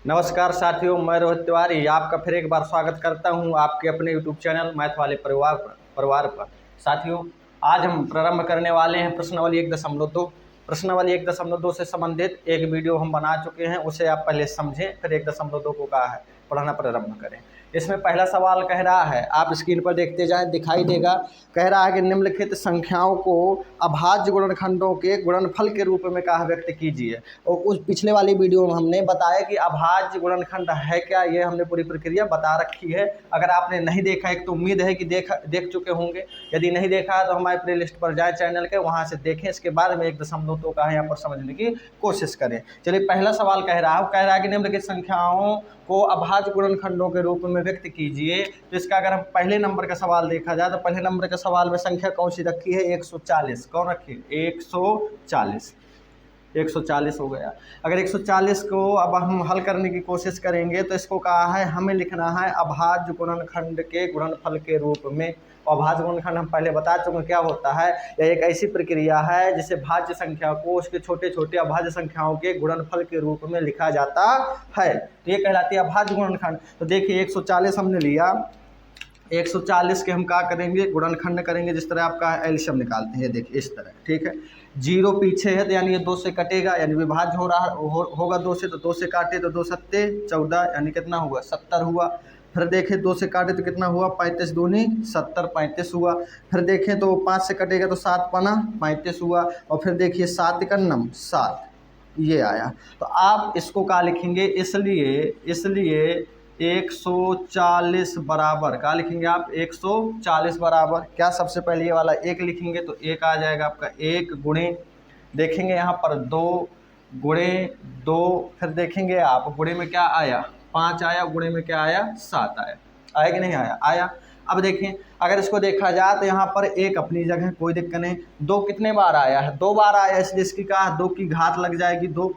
नमस्कार साथियों, मैं रोहित तिवारी आपका फिर एक बार स्वागत करता हूं आपके अपने यूट्यूब चैनल मैथ वाले परिवार पर। साथियों, आज हम प्रारंभ करने वाले हैं प्रश्नावली 1.2। प्रश्नावली 1.2 से संबंधित एक वीडियो हम बना चुके हैं, उसे आप पहले समझें, फिर 1.2 को कहा है पढ़ना प्रारंभ करें। इसमें पहला सवाल कह रहा है, आप स्क्रीन पर देखते जाएं, दिखाई देगा। कह रहा है कि निम्नलिखित संख्याओं को अभाज्य गुणनखंडों के गुणनफल के रूप में कहा व्यक्त कीजिए। और उस पिछले वाली वीडियो में हमने बताया कि अभाज्य गुणनखंड है क्या, ये हमने पूरी प्रक्रिया बता रखी है। अगर आपने नहीं देखा, एक तो उम्मीद है कि देख चुके होंगे। यदि नहीं देखा है तो हमारे प्ले लिस्ट पर जाए चैनल के, वहाँ से देखें। इसके बाद में 1.2 का है यहाँ पर समझने की कोशिश करें। चलिए, पहला सवाल कह रहा है कि निम्नलिखित संख्याओं को अभाज्य गुणनखंडों के रूप में व्यक्त कीजिए। तो इसका अगर हम पहले नंबर का सवाल देखा जाए तो पहले नंबर के सवाल में संख्या कौन सी रखी है? 140। कौन रखी है? 140 हो गया। अगर 140 को अब हम हल करने की कोशिश करेंगे तो इसको कहा है हमें लिखना है अभाज्य गुणनखंड के गुणनफल के रूप में। अभाज्य गुणनखंड हम पहले बता चुके हैं क्या होता है। यह एक ऐसी प्रक्रिया है जिसे भाज्य संख्या को उसके छोटे छोटे अभाज्य संख्याओं के गुणनफल के रूप में लिखा जाता है। तो ये कहलाती है अभाज्य गुणनखंड। तो देखिए, 140 हमने लिया। 140 के हम क्या करेंगे? गुणनखंड करेंगे। जिस तरह आपका एलसीएम निकालते हैं, देखिए इस तरह, ठीक है। 0 पीछे है तो यानी ये 2 से कटेगा, यानी विभाज्य हो रहा होगा 2 से। तो 2 से काटे तो 2 सत्ते 14, यानी कितना हुआ? 70 हुआ। फिर देखें 2 से काटे तो कितना हुआ? 35 दूनी 70, 35 हुआ। फिर देखें तो 5 से कटेगा तो 7 पना 35 हुआ। और फिर देखिए 7 एकन्नम 7, ये आया। तो आप इसको क्या लिखेंगे? इसलिए 140 बराबर क्या लिखेंगे आप? 140 बराबर क्या? सबसे पहले ये वाला 1 लिखेंगे तो 1 आ जाएगा आपका। 1 गुणे, देखेंगे यहाँ पर 2 गुणे 2। फिर देखेंगे आप गुणे में क्या आया? 5 आया। गुणे में क्या आया? 7 आया। आया कि नहीं आया? आया। अब देखें, अगर इसको देखा जाए तो यहाँ पर 1 अपनी जगह, कोई दिक्कत नहीं। 2 कितने बार आया है? 2 बार आया, इसलिए इसकी क्या? 2 की घात लग जाएगी। 2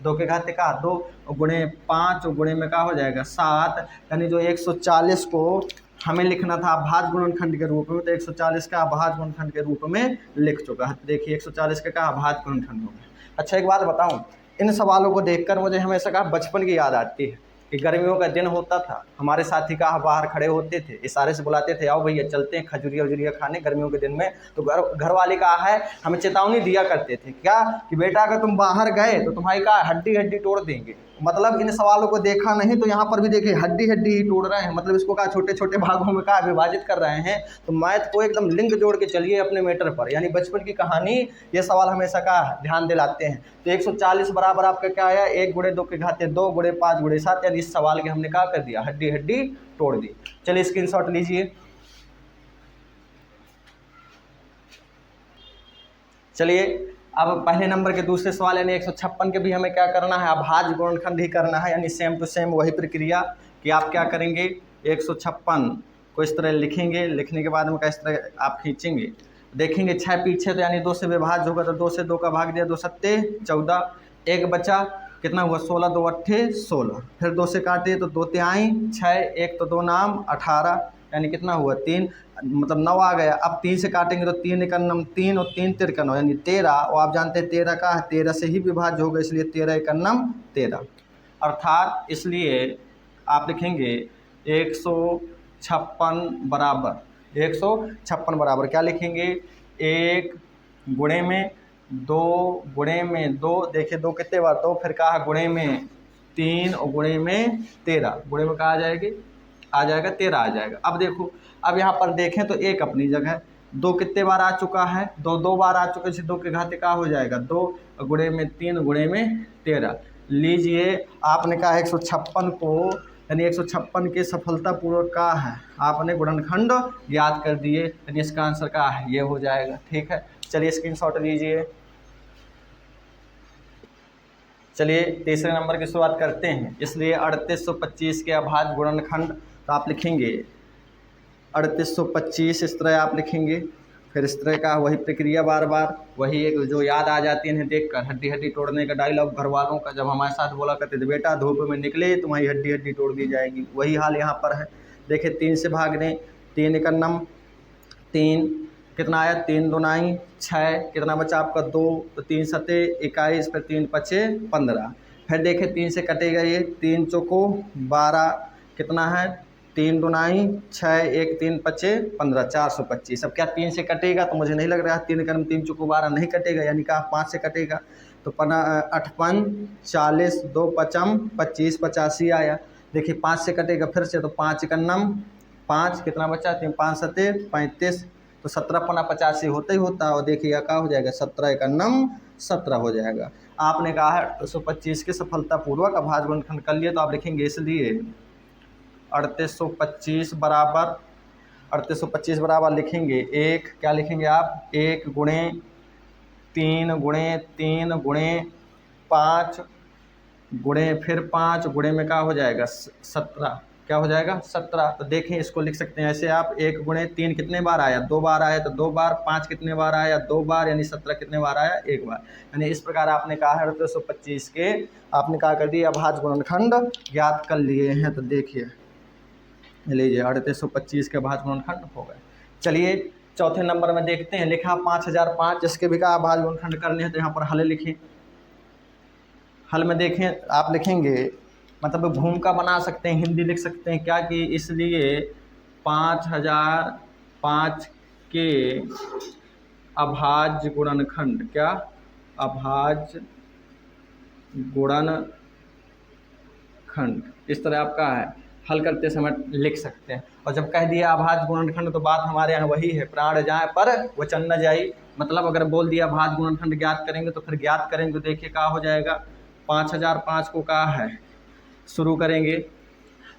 के घात का 2 गुणे 5 और गुणे में क्या हो जाएगा? 7। यानी जो 140 को हमें लिखना था अभाज्य गुणनखंड के रूप में, तो 140 का अभाज्य गुणनखंड के रूप में लिख चुका है। देखिए 140 का अभाज्य गुणनखंड हो गया। अच्छा, एक बात बताऊं, इन सवालों को देखकर मुझे हमेशा कहा बचपन की याद आती है कि गर्मियों का दिन होता था, हमारे साथी का बाहर खड़े होते थे, इशारे से बुलाते थे, आओ भैया चलते हैं खजूरिया वजूरिया खाने गर्मियों के दिन में। तो घर वाले का है हमें चेतावनी दिया करते थे क्या, कि बेटा अगर तुम बाहर गए तो तुम्हारी का हड्डी तोड़ देंगे। मतलब इन सवालों को देखा नहीं तो यहाँ पर भी देखिए हड्डी ही तोड़ रहे हैं। मतलब इसको कहा छोटे छोटे भागों में कहा विभाजित कर रहे हैं। तो मैथ को एकदम लिंक जोड़ के चलिए अपने मैटर पर, यानी बचपन की कहानी ये सवाल हमेशा का ध्यान दिलाते हैं। तो 140 बराबर आपका क्या आया? 1 गुणे 2 के घाते 2 गुणे 5 गुणे 7, यानी इस सवाल के हमने क्या कर दिया? हड्डी तोड़ दी। चलिए स्क्रीनशॉट लीजिए। चलिए, अब पहले नंबर के दूसरे सवाल यानी 156 के भी हमें क्या करना है? अभाज्य गुणनखंड ही करना है, यानी सेम टू सेम वही प्रक्रिया कि आप क्या करेंगे? 156 को इस तरह लिखेंगे। लिखने के बाद में इस तरह आप खींचेंगे, देखेंगे 6 पीछे तो यानी 2 से विभाज्य होगा, तो 2 से 2 का भाग दिया, 2 सत्ते 14, 1 बचा, कितना हुआ? 16, 2 अट्ठे 16। फिर 2 से काटे तो 2 तिहाई 6, 1 तो 2 नाम 18, यानी कितना हुआ? 3, मतलब 9 आ गया। अब 3 से काटेंगे तो 3 एकन्नम 3 और 3 तिरकन हो, यानी 13। और आप जानते हैं 13 का है, 13 से ही विभाज्य होगा, इसलिए 13 एकन्नम 13। अर्थात इसलिए आप लिखेंगे 156 बराबर क्या लिखेंगे? 1 गुणे में 2 गुणे में 2, देखिए 2 कितने बार? 2 फिर कहा गुणे में 3 और गुणे में 13, गुणे में कहा आ जाएगा 13 आ जाएगा। अब देखो, अब यहाँ पर देखें तो 1 अपनी जगह, 2 कितने बार आ चुका है? 2 बार आ चुके, इसे 2 के घाते का हो जाएगा 2 गुणे में 3 गुणे में 13। लीजिए, आपने कहा 156 को, यानी 156 के सफलतापूर्वक का है आपने गुणनखंड याद कर दिए, यानी इसका आंसर का है ये हो जाएगा। ठीक है, चलिए स्क्रीनशॉट लीजिए। चलिए तीसरे नंबर की शुरुआत करते हैं। इसलिए 3825 के अभाज्य गुणनखंड, तो आप लिखेंगे 3825 इस तरह आप लिखेंगे। फिर इस तरह का वही प्रक्रिया, बार बार वही एक जो याद आ जाती है इन्हें देखकर, हड्डी तोड़ने का डायलॉग घर वालों का, जब हमारे साथ बोला करते थे बेटा धूप में निकले तुम्हारी हड्डी तोड़ दी जाएगी, वही हाल यहाँ पर है। देखिए 3 से भाग दें, 3 एकन्नम 3, कितना आया? 3 दूनाई 6, कितना बचा आपका 2, तो 3 सते 21, फिर 3 पचे 15। फिर देखिए 3 से कटेगा ये, 3 चौको 12, कितना है 3 दुनाई 6, 1 3 पचे 15, 425। अब क्या 3 से कटेगा? तो मुझे नहीं लग रहा है 3 कर्म 3 चौको 12 नहीं कटेगा, यानी कि 5 से कटेगा। तो 8 5 40, 2 पचम 25, 85 आया। देखिए 5 से कटेगा फिर से, तो 5 एकन्नम 5, कितना बचा 3 5 7 35, तो 17 पना 85 होता ही होता है। और देखिएगा क्या हो जाएगा 17 एकन्नम 17 हो जाएगा। आपने कहा है 825 के सफलतापूर्वक अभाज्य गुणनखंड कर लिए, तो आप लिखेंगे इसलिए 3825 बराबर 3825 बराबर लिखेंगे 1, क्या लिखेंगे आप 1 गुणे 3 गुणे 3 गुणे 5 गुणे फिर 5 गुणे में क्या हो जाएगा 17, क्या हो जाएगा 17। तो देखें इसको लिख सकते हैं ऐसे आप, 1 गुणे 3 कितने बार आया 2 बार आया, तो 2 बार, 5 कितने बार आया 2 बार, यानी 17 कितने बार आया 1 बार। यानी इस प्रकार आपने कहा है 3825 के आपने क्या कर दिया अभाज्य गुणनखंड ज्ञात कर लिए हैं। तो देखिए लीजिए 3825 के अभाज्य गुणनखंड हो गए। चलिए चौथे नंबर में देखते हैं, लिखा 5005, जिसके भी का अभाज्य गुणनखंड करने हैं। तो यहाँ पर हल लिखें, हल में देखें आप लिखेंगे, मतलब भूमिका बना सकते हैं, हिंदी लिख सकते हैं क्या कि इसलिए 5005 के अभाज्य गुणनखंड, क्या अभाज्य गुणनखंड, इस तरह आपका है हल करते समय लिख सकते हैं। और जब कह दिया अभाज्य गुणनखंड तो बात हमारे यहाँ वही है, प्राण जाए पर वचन न जाई। मतलब अगर बोल दिया अभाज्य गुणनखंड ज्ञात करेंगे तो फिर ज्ञात करेंगे। तो देखिए क्या हो जाएगा 5005 को कहा है शुरू करेंगे,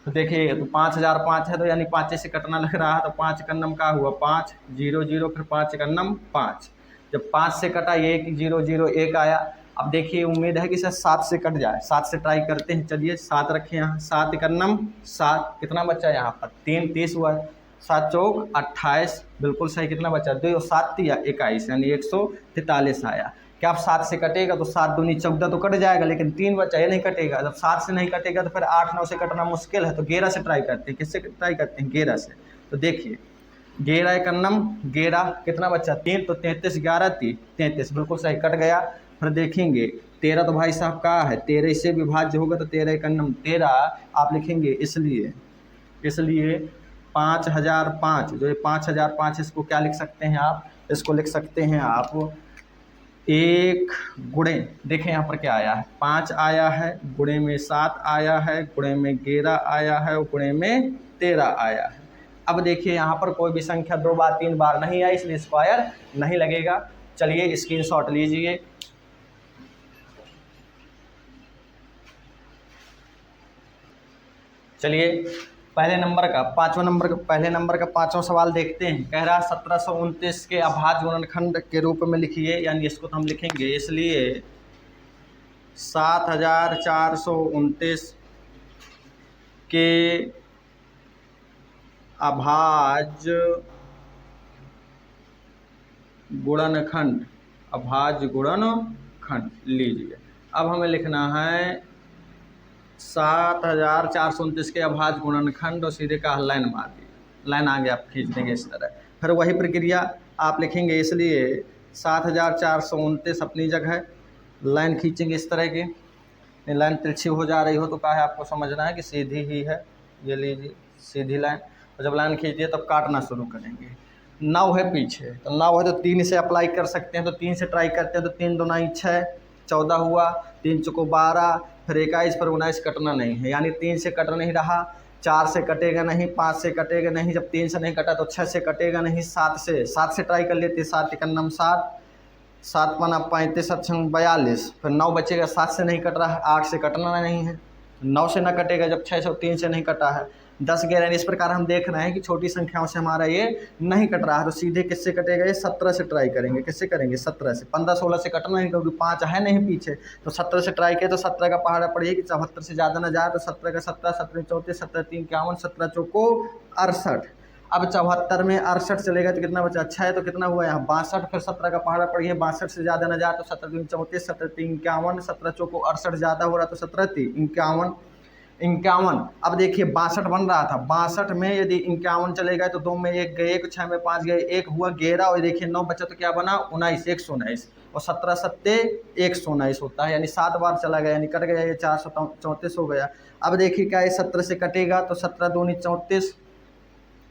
तो देखिए तो 5005 है, तो यानी 5 से कटना लग रहा है, तो 5 एकन्नम का हुआ 5 0 0, फिर 5 एकन्नम 5। जब 5 से कटा 1 0 0 1 आया। अब देखिए उम्मीद है कि सर 7 से कट जाए, 7 से ट्राई करते हैं। चलिए 7 रखें यहाँ, 7 एकन्नम 7, कितना बचा यहाँ पर 3 30 हुआ, 7 चौक 28, बिल्कुल सही। कितना बचा 2 और 7 21, यानी 143 आया। क्या आप 7 से कटेगा तो 7 दूनी 14 तो कट जाएगा, लेकिन 3 बचा ये नहीं कटेगा। जब 7 से नहीं कटेगा तो फिर 8 9 से कटना मुश्किल है, तो 11 से ट्राई करते हैं। किससे ट्राई करते हैं 11 से। तो देखिए 11 एकन्नम 11, कितना बचा 3, तो 33 11 33, बिल्कुल सही कट गया। फिर देखेंगे 13, तो भाई साहब का है 13 से विभाज्य होगा, तो 13 एकन्नम 13 आप लिखेंगे इसलिए 5005, जो ये 5005 इसको क्या लिख सकते हैं आप, इसको लिख सकते हैं आप 1 गुणे, देखें यहाँ पर क्या आया है 5 आया है, गुणे में 7 आया है, गुणे में 11 आया है और गुणे में 13 आया है। अब देखिए यहाँ पर कोई भी संख्या 2 बार 3 बार नहीं आई, इसलिए स्क्वायर नहीं लगेगा। चलिए स्क्रीनशॉट लीजिए। चलिए पहले नंबर का 5वां नंबर का पहले नंबर का 5वां सवाल देखते हैं। कह रहा 1729 के अभाज्य गुणनखंड के रूप में लिखिए, यानी इसको तो हम लिखेंगे इसलिए 7429 के अभाज्य गुणनखंड लीजिए। अब हमें लिखना है 7429 के अभाज्य गुणनखंड और सीधे का लाइन मार दी, लाइन आगे आप खींच देंगे इस तरह। फिर वही प्रक्रिया आप लिखेंगे इसलिए 7429 अपनी जगह लाइन खींचेंगे इस तरह की। लाइन तिरछी हो जा रही हो तो क्या है आपको समझना है कि सीधी ही है, ये लीजिए सीधी लाइन। और जब लाइन खींच दिए तब काटना शुरू करेंगे। 9 है पीछे, तो 9 है तो 3 से अप्लाई कर सकते हैं, तो 3 से ट्राई करते हैं। तो 3 दूनाई 6 14 हुआ, 3 चौको 12, फिर 21 पर 19 कटना नहीं है, यानी 3 से कट नहीं रहा, 4 से कटेगा नहीं, 5 से कटेगा नहीं, जब 3 से नहीं कटा तो 6 से कटेगा नहीं, 7 से ट्राई कर लेते, 7 एकन्नम 7, 7 पना 35 अच्छं 42, फिर 9 बचेगा, 7 से नहीं कट रहा है, 8 से कटना नहीं है, 9 से ना कटेगा जब 6 से 3 से नहीं कटा है, 10 11। इस प्रकार हम देख रहे हैं कि छोटी संख्याओं से हमारा ये नहीं कट रहा है, तो सीधे किससे कटेगा ये 17 से ट्राई करेंगे। किससे करेंगे 17 से, 15 16 से कटना नहीं क्योंकि 5 है नहीं पीछे, तो 17 से ट्राई किया तो 17 का पहाड़ा पड़िए कि 74 से ज़्यादा ना जाए, तो 17 का 17, 17 34, 17 3 51, 17 चौको 68। अब 74 में 68 चलेगा तो कितना बचा 6, तो कितना हुआ यहाँ 62, फिर 17 का पहाड़ा पड़िए 62 से ज़्यादा ना जाए, तो 17 3 34, 17 3 51, 17 चौको 68 ज़्यादा हो रहा, तो 17 3 51। अब देखिए 62 बन रहा था, 62 में यदि 51 चलेगा तो 2 में 1 गए, 6 में 5 गए, 1 हुआ 11, और देखिए 9 बचा तो क्या बना 19, 119। और 17 सत्ते 119 होता है, यानी 7 बार चला गया, यानी कट गया, ये 434 हो गया। अब देखिए क्या ये 17 से कटेगा तो 17 दूनी 34,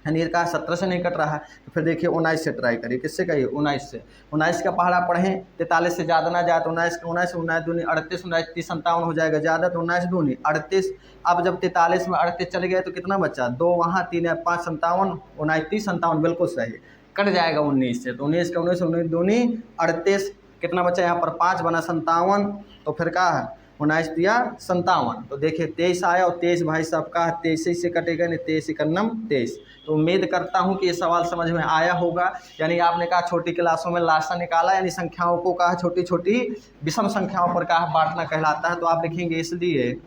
यानी ये कहा 17 से नहीं कट रहा है, तो फिर देखिए 19 से ट्राई करिए। किससे कहिए? 19 से। 19 का पहाड़ा पढ़ें, 43 से ज़्यादा ना जाए तो 19 दूनी 38, 19 30 57 हो जाएगा ज़्यादा, तो 19 दूनी 38। अब जब 43 में 38 चले गए तो कितना बचा? 2 वहाँ, 3 है 5 57, 19 30 57, बिल्कुल सही, कट जाएगा 19 से। तो 19 का 19 दूनी 38, कितना बचा यहाँ पर? 5 बना 57, तो फिर क्या है? 19 दिया 57, तो देखिए 23 आया, और 23 भाई साहब का 23 से कटेगा, नहीं 23 एकन्नम 23। तो उम्मीद करता हूं कि ये सवाल समझ में आया होगा। यानी आपने कहा छोटी क्लासों में लाशा निकाला, यानी संख्याओं को कहा छोटी छोटी विषम संख्याओं पर कहा बांटना कहलाता है। तो आप लिखेंगे इसलिए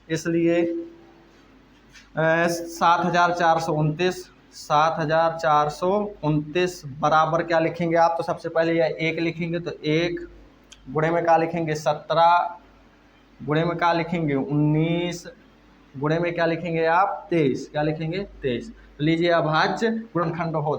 7429 बराबर क्या लिखेंगे आप? तो सबसे पहले यह 1 लिखेंगे, तो 1 गुणे में क्या लिखेंगे? 17, गुणे में क्या लिखेंगे? 19, गुणे में क्या लिखेंगे आप? 23, क्या लिखेंगे? 23। तो लीजिए अभाज्य गुणनखंड हो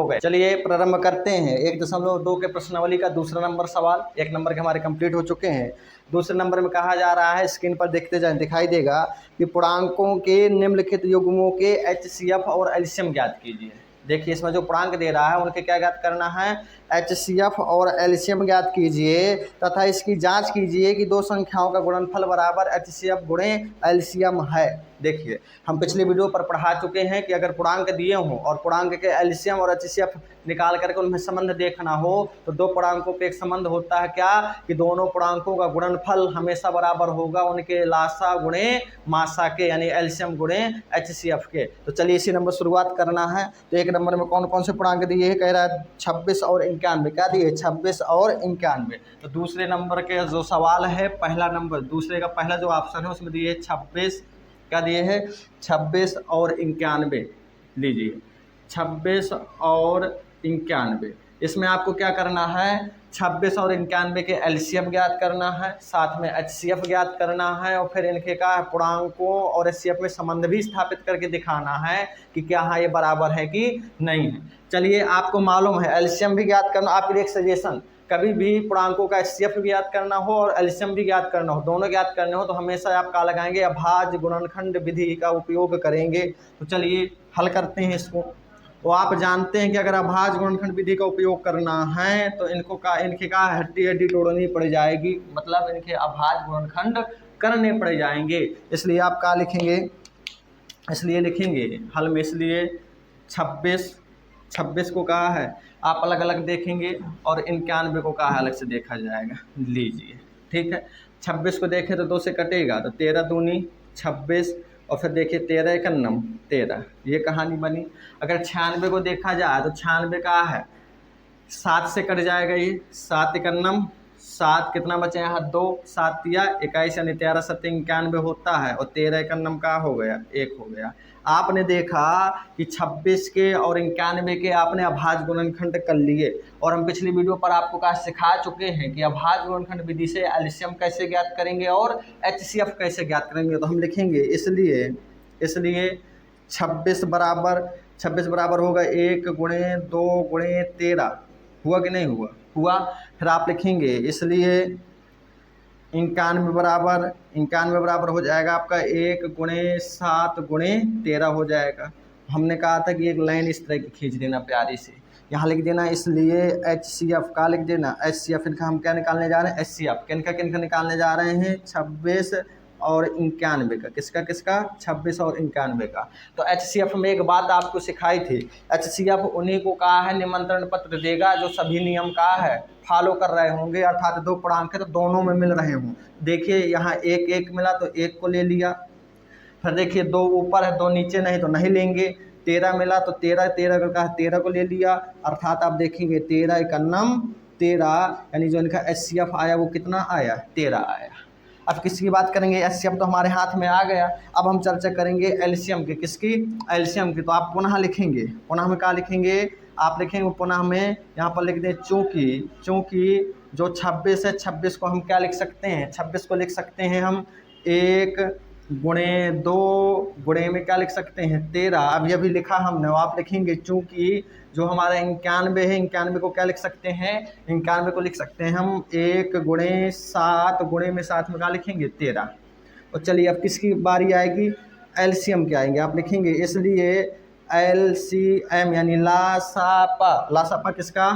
गए। चलिए प्रारंभ करते हैं 1.2 के प्रश्नावली का दूसरा नंबर सवाल। 1 नंबर के हमारे कंप्लीट हो चुके हैं। दूसरे नंबर में कहा जा रहा है, स्क्रीन पर देखते जाएं, दिखाई देगा कि पूर्णांकों के निम्नलिखित युग्मों के HCF और एलसीएम ज्ञात कीजिए। देखिए इसमें जो पूर्णांक दे रहा है उनके क्या ज्ञात करना है? HCF और एलसीएम ज्ञात कीजिए तथा इसकी जांच कीजिए कि दो संख्याओं का गुणनफल बराबर HCF गुणे एलसीएम है। देखिए हम पिछले वीडियो पर पढ़ा चुके हैं कि अगर पूर्णांक दिए हों और पूर्णांक के एलसीएम और HCF निकाल करके उनमें संबंध देखना हो तो दो पूर्णांकों पे एक संबंध होता है, क्या? कि दोनों पूर्णांकों का गुणनफल हमेशा बराबर होगा उनके लासा गुणे मासा के, यानी एलसीएम गुणे HCF के। तो चलिए इसी नंबर शुरुआत करना है। तो 1 नंबर में कौन कौन से पूर्णांक दिए है? कह रहा है 26 और 91। क्या दिए? 26 और 91। तो दूसरे नंबर के जो सवाल है, पहला नंबर, दूसरे का पहला जो ऑप्शन है उसमें दिए है 26, क्या दिए है? 26 और 91। लीजिए 26 और 91, इसमें आपको क्या करना है? 26 और 91 के एलसीएम ज्ञात करना है, साथ में HCF ज्ञात करना है, और फिर इनके का पूर्णांकों और HCF में संबंध भी स्थापित करके दिखाना है कि क्या हाँ ये बराबर है कि नहीं है। चलिए आपको मालूम है एलसीएम भी ज्ञात करना। आपके लिए एक सजेशन, कभी भी पूर्णांकों का HCF भी ज्ञात करना हो और एलसीएम भी ज्ञात करना हो, दोनों ज्ञात करने हो, तो हमेशा आप क्या लगाएंगे? अभाज्य गुणनखंड विधि का उपयोग करेंगे। तो चलिए हल करते हैं इसको। तो आप जानते हैं कि अगर अभाज्य गुणनखंड विधि का उपयोग करना है तो इनके का हड्डी हड्डी तोड़नी पड़ जाएगी, मतलब इनके अभाज्य गुणनखंड करने पड़ जाएंगे। इसलिए आप क्या लिखेंगे? इसलिए लिखेंगे हल में, इसलिए 26 को कहा है आप अलग अलग देखेंगे और 91 को कहा है अलग से देखा जाएगा। लीजिए ठीक है, 26 को देखें तो 2 से कटेगा, तो 13 दूनी 26, और फिर देखिए 13 एकन्नम 13, ये कहानी बनी। अगर 96 को देखा जाए तो 96 का है 7 से कट जाएगा, ये 7 एकन्नम 7, कितना बचे यहाँ? 2, 7 या 21, यानी 13 7 91 होता है, और 13 एकन्नम का हो गया? 1 हो गया। आपने देखा कि 26 के और 91 के आपने अभाज्य गुणनखंड कर लिए, और हम पिछली वीडियो पर आपको कहा सिखा चुके हैं कि अभाज्य गुणनखंड विधि से एलसीएम कैसे ज्ञात करेंगे और HCF कैसे ज्ञात करेंगे। तो हम लिखेंगे इसलिए 26 बराबर होगा 1 गुणे 2 गुणे 13। हुआ कि नहीं हुआ? हुआ। फिर आप लिखेंगे इसलिए 91 बराबर हो जाएगा आपका 1 गुणे 7 गुणे 13 हो जाएगा। हमने कहा था कि एक लाइन इस तरह की खींच देना प्यारी से, यहाँ लिख देना इसलिए HCF का लिख देना। HCF इनका हम क्या निकालने जा रहे हैं? HCF किनका निकालने जा रहे हैं? 26 और 91 का। किसका? 26 और 91 का। तो HCF में एक बात आपको सिखाई थी, HCF उन्हीं को कहा है निमंत्रण पत्र देगा जो सभी नियम का है फॉलो कर रहे होंगे, अर्थात दो पूर्णांक है तो दोनों में मिल रहे हों। देखिए यहाँ 1 1 मिला तो 1 को ले लिया, फिर देखिए 2 ऊपर है 2 नीचे नहीं तो नहीं लेंगे। 13 मिला तो 13 का कहा 13 को ले लिया, अर्थात आप देखेंगे 13 एकन्नम 13, यानी जो इनका HCF आया वो कितना आया? 13 आया। अब किसकी बात करेंगे? HCF तो हमारे हाथ में आ गया। अब हम चर्चा करेंगे एलसीएम की। किसकी? एलसीएम की। तो आप पुनः लिखेंगे, पुनः में क्या लिखेंगे? आप लिखेंगे पुनः में यहाँ पर लिख दें चूँकि जो 26 है, 26 को हम क्या लिख सकते हैं? 26 को लिख सकते हैं हम 1 गुणे 2 गुणे में क्या लिख सकते हैं 13। अब ये भी लिखा हमने, आप लिखेंगे चूंकि जो हमारा 91 है, 91 को क्या लिख सकते हैं, 91 को लिख सकते हैं हम 1 गुणे 7, गुणे में 7 में क्या लिखेंगे 13। और चलिए अब किसकी बारी आएगी, एलसीएम के आएंगे। आप लिखेंगे इसलिए एलसीएम यानी लासापा किसका,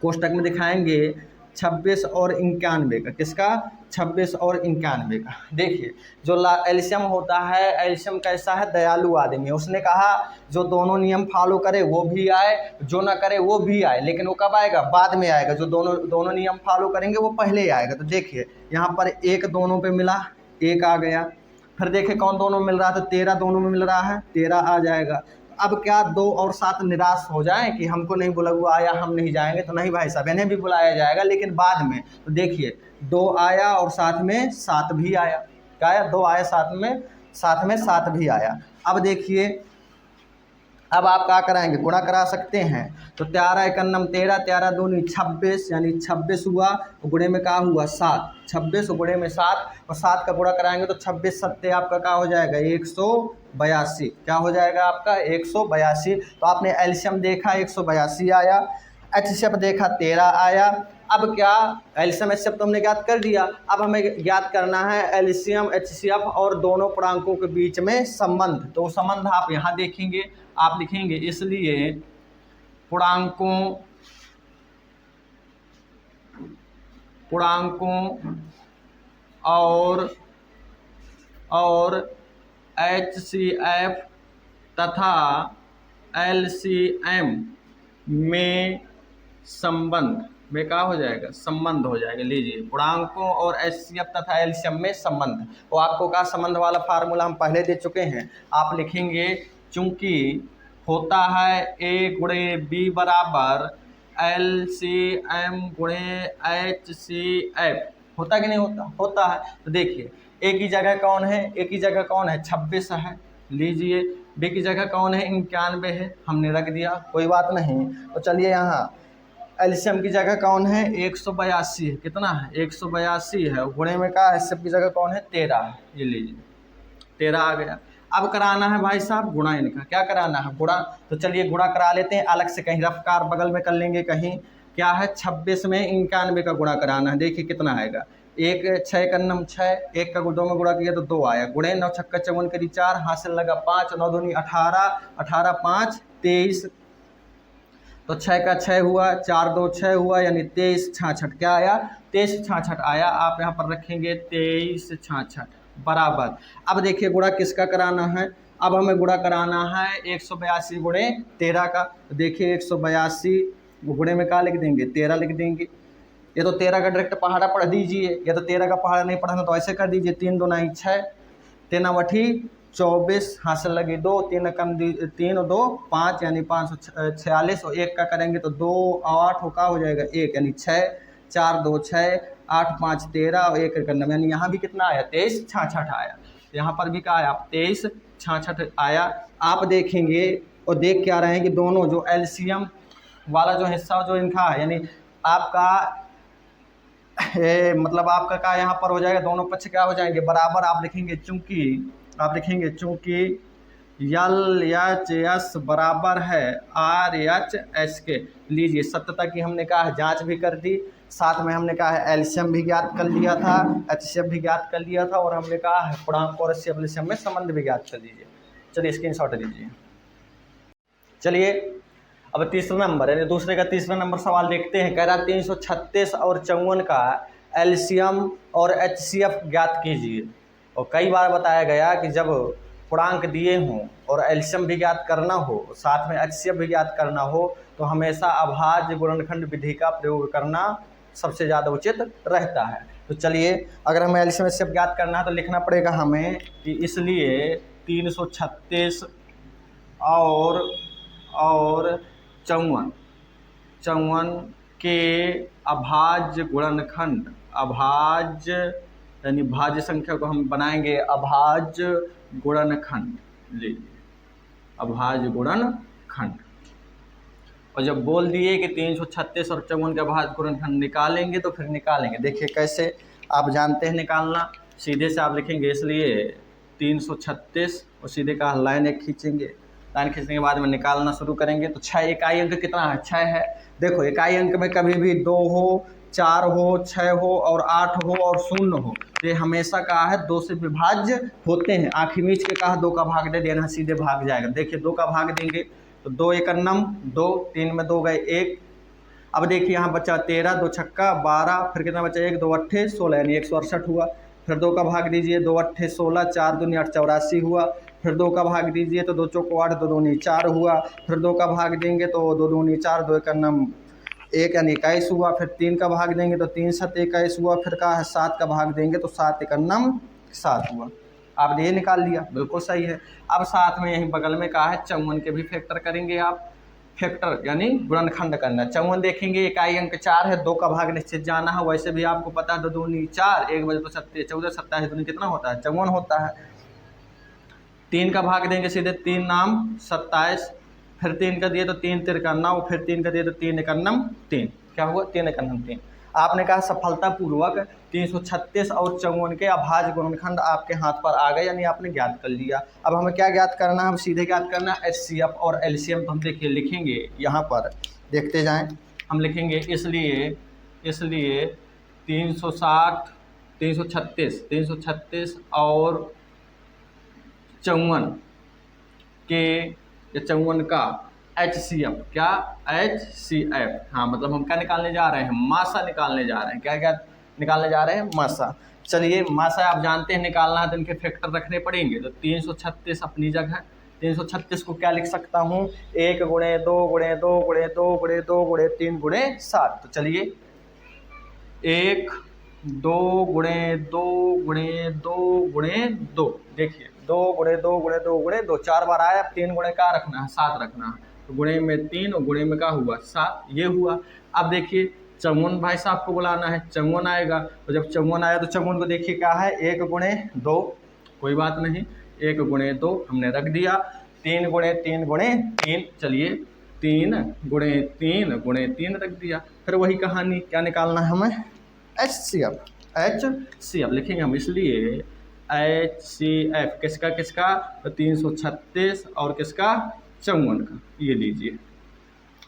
कोष्टक में दिखाएंगे 26 और 91 का, किसका 26 और 91 का। देखिए जो एलसीएम होता है, एलसीएम कैसा है, दयालु आदमी है। उसने कहा जो दोनों नियम फॉलो करे वो भी आए, जो ना करे वो भी आए, लेकिन वो कब आएगा, बाद में आएगा। जो दोनों नियम फॉलो करेंगे वो पहले ही आएगा। तो देखिए यहाँ पर 1 दोनों पे मिला, 1 आ गया। फिर देखे कौन दोनों मिल रहा है, तो 13 दोनों में मिल रहा है, 13 आ जाएगा। अब क्या 2 और 7 निराश हो जाए कि हमको नहीं बुला हुआ आया, हम नहीं जाएंगे, तो नहीं भाई साहब, इन्हें भी बुलाया जाएगा लेकिन बाद में। तो देखिए 2 आया और साथ में 7 भी आया, क्या आया, 2 आया साथ में 7 भी आया। अब देखिए अब आप क्या कराएंगे, गुणा करा सकते हैं। तो 13 एकन्नम 13, 13 दूनी 26 यानी 26 हुआ, गुणे में क्या हुआ 7, 26 गुणे में 7 और 7 का गुणा कराएंगे तो 26 सत्ते आपका क्या हो जाएगा 182। क्या हो जाएगा आपका 182। तो आपने एलसीएम देखा 182 आया, एचसीएफ देखा 13 आया। अब क्या एलसीएम एचसीएफ तो हमने ज्ञात कर दिया, अब हमें ज्ञात करना है एलसीएम एचसीएफ और दोनों पूर्णांकों के बीच में संबंध। तो संबंध आप यहाँ देखेंगे, आप लिखेंगे इसलिए पूर्णांकों और एचसीएफ तथा एलसीएम में संबंध में क्या हो जाएगा, संबंध हो जाएगा। लीजिए पूर्णांकों और एचसीएफ तथा एलसीएम में संबंध, वो आपको का संबंध वाला फार्मूला हम पहले दे चुके हैं। आप लिखेंगे चूंकि होता है ए गुणे बी बराबर एलसीएम गुणे एचसीएफ, होता कि नहीं होता, होता है। तो देखिए ए की जगह कौन है, ए की जगह कौन है 26 है, लीजिए बी की जगह कौन है 91 है, हमने रख दिया, कोई बात नहीं। तो चलिए यहाँ एलसीएम की जगह कौन है 182 है, कितना है 182 है, गुणे में क्या है एचसीएफ की जगह कौन है 13 है, ये लीजिए 13 आ गया। अब कराना है भाई साहब गुणा, इनका क्या कराना है गुणा। तो चलिए गुणा करा लेते हैं अलग से, कहीं रफ्तार बगल में कर लेंगे, कहीं क्या है 26 में 91 का गुणा कराना है। देखिए कितना आएगा, 1 6 कन्नम 6, 1 का 2 में गुणा किया तो 2 आया, गुणे 9 छक्का 54 करी 4, हासिल लगा 5, 9 दूनी 18, 18 5 23, तो 6 का 6 हुआ, 4 2 6 हुआ, यानी 23 66 क्या आया 23 66 आया। आप यहाँ पर रखेंगे 23 66 बराबर। अब देखिए गुणा किसका कराना है, अब हमें गुणा कराना है 182 गुणे 13 का। तो देखिए 182 गुणे में क्या लिख देंगे 13 लिख देंगे। ये तो 13 का डायरेक्ट पहाड़ा पढ़ दीजिए, या तो 13 का पहाड़ा नहीं पढ़ना तो ऐसे कर दीजिए 3 2 9 6, 3 वठी 24, हासिल लगी 2, 3 कम 3 और 2 5 यानी 546, और 1 का करेंगे तो 2 8 का हो जाएगा 1 यानी 6, 4 2 6, 8 5 13 और 1 करना, यानी यहाँ भी कितना आया 23 66 आया। यहाँ पर भी क्या आया 23 66 आया। आप देखेंगे और देख क्या रहे हैं कि दोनों जो एलसीएम वाला जो हिस्सा जो इनका है, यानी आपका मतलब आपका क्या यहाँ पर हो जाएगा, दोनों पक्ष क्या हो जाएंगे बराबर। आप लिखेंगे चूंकि यल एच एस बराबर है आर एच एस के। लीजिए सत्यता की हमने कहा है जांच भी कर दी, साथ में हमने कहा है एलसीएम भी ज्ञात कर लिया था, एचसीएफ भी ज्ञात कर लिया था, और हमने कहा है पूर्णांक और एलसीएम में संबंध भी ज्ञात कर लीजिए। चलिए स्क्रीनशॉट लीजिए। चलिए अब तीसरा नंबर यानी दूसरे का तीसरा नंबर सवाल देखते हैं। कह रहा 336 और 54 का एलसीएम और एचसीएफ ज्ञात कीजिए। और कई बार बताया गया कि जब पूर्णांक दिए हों और एलसीएम भी ज्ञात करना हो, साथ में एचसीएफ भी ज्ञात करना हो, तो हमेशा अभाज्य गुणनखंड विधि का प्रयोग करना सबसे ज़्यादा उचित रहता है। तो चलिए अगर हमें एलसीएम एचसीएफ ज्ञात करना है तो लिखना पड़ेगा हमें कि इसलिए 336 और 54 के अभाज्य गुणनखंड, अभाज्य यानी भाज्य संख्या को हम बनाएंगे अभाज्य गुणनखंड, लीजिए अभाज्य गुणनखंड। और जब बोल दिए कि 336 और 54 के अभाज्य गुणनखंड निकालेंगे तो फिर निकालेंगे। देखिए कैसे, आप जानते हैं निकालना। सीधे से आप लिखेंगे, इसलिए 336 और सीधे का लाइन एक खींचेंगे। लाइन खींचने के बाद में निकालना शुरू करेंगे। तो 6 इकाई अंक कितना है? 6 है। देखो इकाई अंक में कभी भी 2 हो, 4 हो, 6 हो और 8 हो और 0 हो, तो ये हमेशा कहा है 2 से विभाज्य होते हैं। आँखी मीच के कहा 2 का भाग दे देना, सीधे भाग जाएगा। देखिए 2 का भाग देंगे तो 2 एकन्नम 2, 3 में 2 गए 1। अब देखिए यहाँ बचा 13, 2 छक्का 12, फिर कितना बचा 1, 2 अट्ठे 16 यानी 168 हुआ। फिर 2 का भाग दीजिए, 2 अट्ठे 16, 4 दूनी 8 84 हुआ। फिर 2 का भाग दीजिए तो 2 चौको 8, 2 दूनी 4 हुआ। फिर 2 का भाग देंगे तो 2 दूनी 4, 2 एकन्नम 1 यानी 21 हुआ। फिर 3 का भाग देंगे तो 3 7 21 हुआ। फिर कहा है 7 का भाग देंगे तो 7 एकन्नम 7 हुआ। आपने ये निकाल लिया, बिल्कुल सही है। अब साथ में यहीं बगल में कहा है 54 के भी फैक्टर करेंगे आप। फैक्टर यानी गुणनखंड करना। 54 देखेंगे इकाई अंक 4 है, 2 का भाग निश्चित जाना है। वैसे भी आपको पता है 2 दूनी 4, 1 बजे तो 7 14 27 दूनी कितना होता है? 54 होता है। 3 का भाग देंगे सीधे, 3 नाम 27, फिर 3 का दिए तो 3 तिरका 9, फिर 3 का दिए तो 3 एकन्नम 3। क्या हुआ? 3 एकन्नम 3। आपने कहा सफलतापूर्वक 336 और 54 के अभाज्य गुणनखंड आपके हाथ पर आ गए, यानी आपने ज्ञात कर लिया। अब हमें क्या ज्ञात करना है? हम सीधे ज्ञात करना है HCF और LCM। तो हम देखिए लिखेंगे यहाँ पर, देखते जाएं। हम लिखेंगे इसलिए 360 336 और 54 के या 54 का HCF। क्या? HCF। हाँ, मतलब हम क्या निकालने जा रहे हैं? मासा निकालने जा रहे हैं। क्या क्या निकालने जा रहे हैं? मासा। चलिए मासा आप जानते हैं निकालना है तो इनके फैक्टर रखने पड़ेंगे। तो 336 अपनी जगह, 336 को क्या लिख सकता हूँ? 1 गुणे 2 गुणे 2 गुणे 2 गुणे 2 गुणे 3 गुणे 7। तो चलिए 1 2 गुणे 2 गुणे 2 गुणे 2, देखिए 2 गुणे 2 गुणे 2 गुणे 2, 4 बार आया। 3 गुणे क्या रखना है? 7 रखना है। तो गुणे में 3 और गुणे में क्या हुआ? 7, ये हुआ। अब देखिए 54 भाई साहब को बुलाना है, 54 आएगा। तो जब 54 आया तो 54 को देखिए क्या है? 1 गुणे 2, कोई बात नहीं, 1 गुणे 2 हमने रख दिया। 3 गुणे 3 गुणे 3, चलिए 3 गुणे 3 गुणे 3 रख दिया। फिर वही कहानी, क्या निकालना है हमें? HCF लिखेंगे हम। इसलिए HCF किसका किसका? तो 336 और किसका? 54 का। ये लीजिए।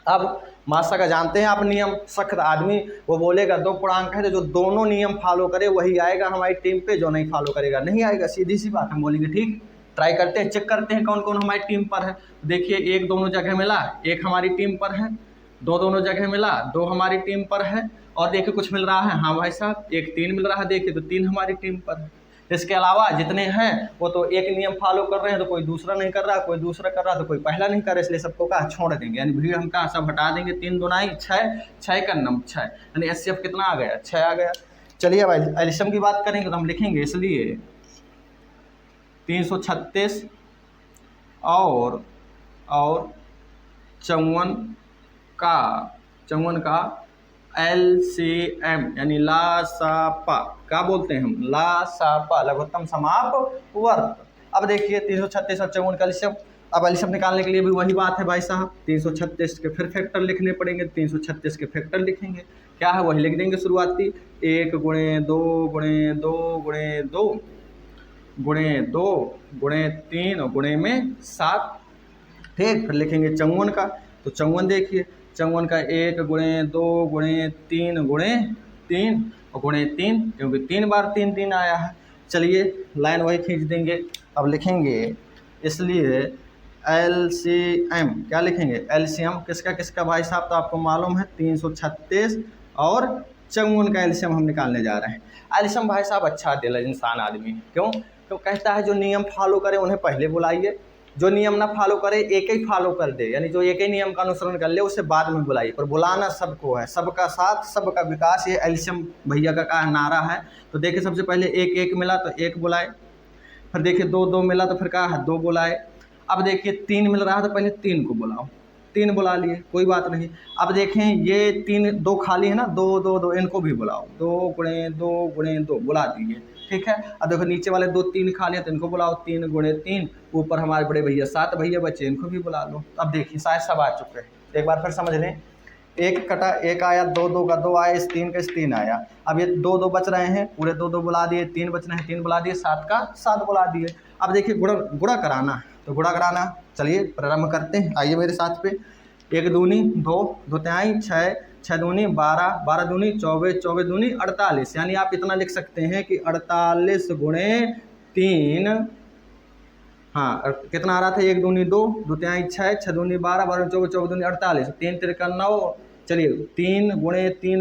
अब मासा का जानते हैं आप नियम, सख्त आदमी वो बोलेगा 2 पूर्णांक है तो जो दोनों नियम फॉलो करे वही आएगा हमारी टीम पे, जो नहीं फॉलो करेगा नहीं आएगा। सीधी सी बात हम बोलेंगे। ठीक, ट्राई करते हैं, चेक करते हैं कौन कौन हमारी टीम पर है। देखिए 1 दोनों जगह मिला, 1 हमारी टीम पर है। 2 दोनों जगह मिला, 2 हमारी टीम पर है। और देखिए कुछ मिल रहा है, हाँ भाई साहब 1 3 मिल रहा है, देखिए तो 3 हमारी टीम पर है। इसके अलावा जितने हैं वो तो एक नियम फॉलो कर रहे हैं तो कोई दूसरा नहीं कर रहा, कोई दूसरा कर रहा तो कोई पहला नहीं कर रहा, इसलिए सबको कहा छोड़ देंगे, यानी भीड़ हम कहा सब हटा देंगे। 3 दूनाई 6, 6 का नम 6, यानी HCF कितना आ गया? 6 आ गया। चलिए अब एल्शियम की बात करेंगे तो हम लिखेंगे इसलिए 336 और 54 का LCM यानी लासापा, क्या बोलते हैं हम? लासापा, लघुत्तम समाप वर्ग। अब देखिए 336 और 54 का एल्शियम। अब एल्शियम निकालने के लिए भी वही बात है भाई साहब, 336 के फिर फैक्टर लिखने पड़ेंगे। 336 के फैक्टर लिखेंगे, क्या है वही लिख देंगे शुरुआती। 1 गुणे 2 गुणे 2 गुणे 2 गुणे 2 गुणे 3 और गुणे में 7। ठीक, फिर लिखेंगे 54 का। तो 54 देखिए, 54 का 1 गुणे 2 गुणे 3 गुणे 3 और गुणे 3, क्योंकि 3 बार 3 3 आया है। चलिए लाइन वही खींच देंगे। अब लिखेंगे इसलिए LCM, क्या लिखेंगे? LCM किसका किसका भाई साहब? तो आपको मालूम है 336 और 54 का एल्शियम हम निकालने जा रहे हैं। एल्शियम भाई साहब अच्छा दिल इंसान आदमी, क्यों? तो कहता है जो नियम फॉलो करे उन्हें पहले बुलाइए, जो नियम ना फॉलो करे एक ही फॉलो कर दे, यानी जो एक ही नियम का अनुसरण कर ले उसे बाद में बुलाइए, पर बुलाना सबको है। सबका साथ सबका विकास, ये एल्शियम भैया का नारा है। तो देखिए सबसे पहले 1 1 मिला तो 1 बुलाए, फिर देखिए 2 2 मिला तो फिर कहा है 2 बुलाए। अब देखिए 3 मिल रहा है तो पहले 3 को बुलाओ, 3 बुला लिए, कोई बात नहीं। अब देखें ये 3 2 खाली है ना, 2 2 2 इनको भी बुलाओ, 2 गुणे 2 गुणे 2 बुला दीजिए। ठीक है। अब देखो नीचे वाले 2 3 खाली है तो इनको बुलाओ, 3 गुणे 3। ऊपर हमारे बड़े भैया 7 भैया बचे, इनको भी बुला लो। अब देखिए शायद सब आ चुके हैं। एक बार फिर समझ लें, एक कटा, एक आया, दो दो का दो आया, इस तीन का इस तीन आया। अब ये दो दो बच रहे हैं, पूरे दो दो बुला दिए, तीन बच रहे हैं, तीन बुला दिए, सात का सात बुला दिए। अब देखिए गुणा कराना, तो गुणा कराना चलिए प्रारंभ करते हैं, आइए मेरे साथ पे। एक दूनी दो, दो तिहाई छः, छः दूनी 12, 12 दूनी 24, 24 दूनी 48। यानी आप इतना लिख सकते हैं कि 48 गुणे 3, हाँ कितना आ रहा था, एक दूनी दो, दो तिहाई छः, छः दूनी 12, 12 24, 24 दूनी 48, 3 तिरका 9। चलिए 3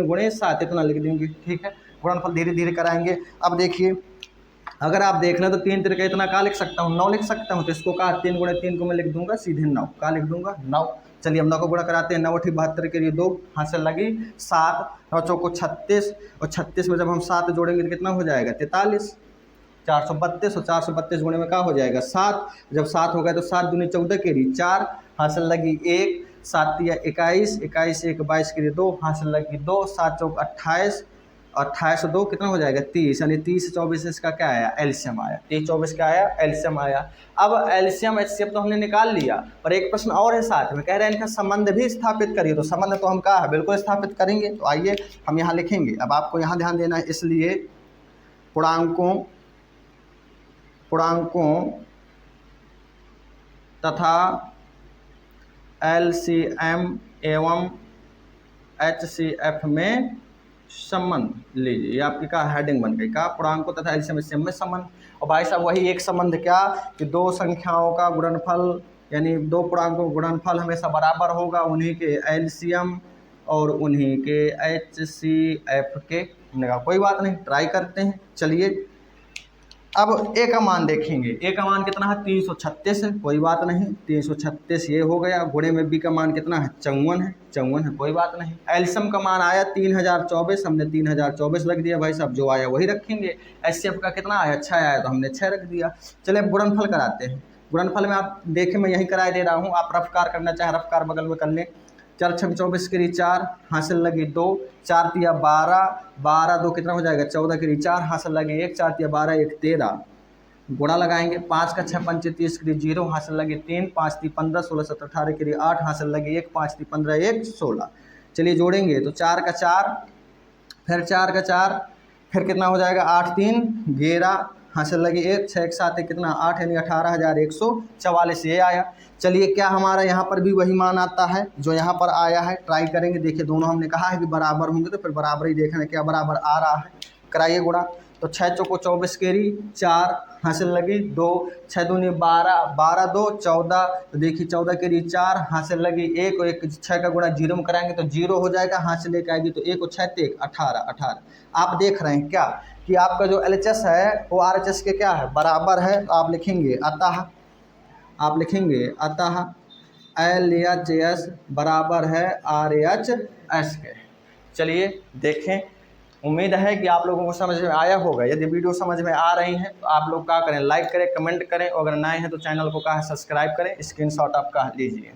गुणे 7 इतना लिख देंगे, ठीक है। गुणनफल धीरे धीरे कराएंगे। अब देखिए अगर आप देख लें तो 3 तिरका इतना का लिख सकता हूँ, 9 लिख सकता हूँ, तो इसको का 3 गुणे 3 को मैं लिख दूंगा सीधे 9, का लिख दूंगा 9। चलिए हम 9 को गुणा कराते हैं, 9 8 72 के लिए 2 हाथ से लगी 7, 9 चौको 36, और 36 में जब हम 7 जोड़ेंगे तो कितना हो जाएगा 43, 432, और 432 गुणे में क्या हो जाएगा 7। जब 7 हो गया तो 7 दूनी 14 के लिए 4 हाथ से लगी 1, 7 या 21, 21 1 22 के लिए 2 हाथ से लगी 2, 7 चौक 28, 28 2 कितना हो जाएगा 30, यानी 30 24 इसका क्या आया एलसीएम आया, 30 24 क्या आया एलसीएम आया। अब एलसीएम एचसीएफ तो हमने निकाल लिया, पर एक प्रश्न और है साथ में, कह रहे हैं इनका संबंध भी स्थापित करिए। तो संबंध तो हम कहा है बिल्कुल स्थापित करेंगे, तो आइए हम यहाँ लिखेंगे। अब आपको यहाँ ध्यान देना है, इसलिए पूर्णांकों तथा एलसीएम एवं एचसीएफ में संबंध लीजिए। ये आपकी का हेडिंग बन गई, का पूर्णांकों तथा एलसीएम एचसीएफ में संबंध। और भाई साहब वही एक संबंध क्या कि दो संख्याओं का गुणनफल, यानी दो पूर्णांकों का गुणनफल हमेशा बराबर होगा, उन्हीं के एलसीएम और उन्हीं के एचसीएफ के। हमने कहा कोई बात नहीं, ट्राई करते हैं। चलिए अब ए का मान देखेंगे, ए का मान कितना है 336 है, कोई बात नहीं, 336 ये हो गया। गुणे में बी का मान कितना है 54 है, 54 है, कोई बात नहीं। एलसीएम का मान आया 3024, हमने 3024 रख दिया भाई साहब, जो आया वही रखेंगे। एचसीएफ का कितना आया 6 आया, तो हमने 6 रख दिया। चलिए अब गुणनफल कराते हैं। गुणनफल में आप देखें मैं यही कराए दे रहा हूँ, आप रफ्कार करना चाहें रफ्कार बगल में कर लें। 4 6 24 के लिए 4 हासिल लगी 2, 4 तिया 12, 12 2 कितना हो जाएगा 14 के लिए 4 हासिल लगी 1, 4 तिया 12 1 13, गुणा लगाएंगे। 5 का 6 पंचे 30 के लिए 0 हासिल लगी 3, 5 ती 15 16 17 18 के लिए 8 हासिल लगी 1, 5 ती 15 1 16। चलिए जोड़ेंगे तो 4 का 4, फिर 4 का 4, फिर कितना हो जाएगा 8 3 11 हासिल लगी 1, 6 1 7 कितना 8, यानी 18,144 ये आया। चलिए क्या हमारा यहाँ पर भी वही मान आता है जो यहाँ पर आया है, ट्राई करेंगे। देखिए दोनों हमने कहा है कि बराबर होंगे, तो फिर बराबर ही देखना क्या बराबर आ रहा है, कराइए गुणा। तो 6 चौको 24 केरी 4 हासिल लगी 2, 6 दूनी 12, 12 2 14, तो देखिए 14 केरी 4 हासिल लगी 1, और 1 6 का गुणा 0 में कराएंगे तो 0 हो जाएगा, हासिल लेकर आएगी तो 1 और 6 1 18 18। आप देख रहे हैं क्या कि आपका जो एलएचएस है वो आरएचएस के क्या है बराबर है, तो आप लिखेंगे अतः एलएचएस बराबर है आरएचएस के। चलिए देखें, उम्मीद है कि आप लोगों को समझ में आया होगा। यदि वीडियो समझ में आ रही है तो आप लोग क्या करें, लाइक करें, कमेंट करें, और अगर नए हैं तो चैनल को क्या है सब्सक्राइब करें, स्क्रीनशॉट आप का लीजिए।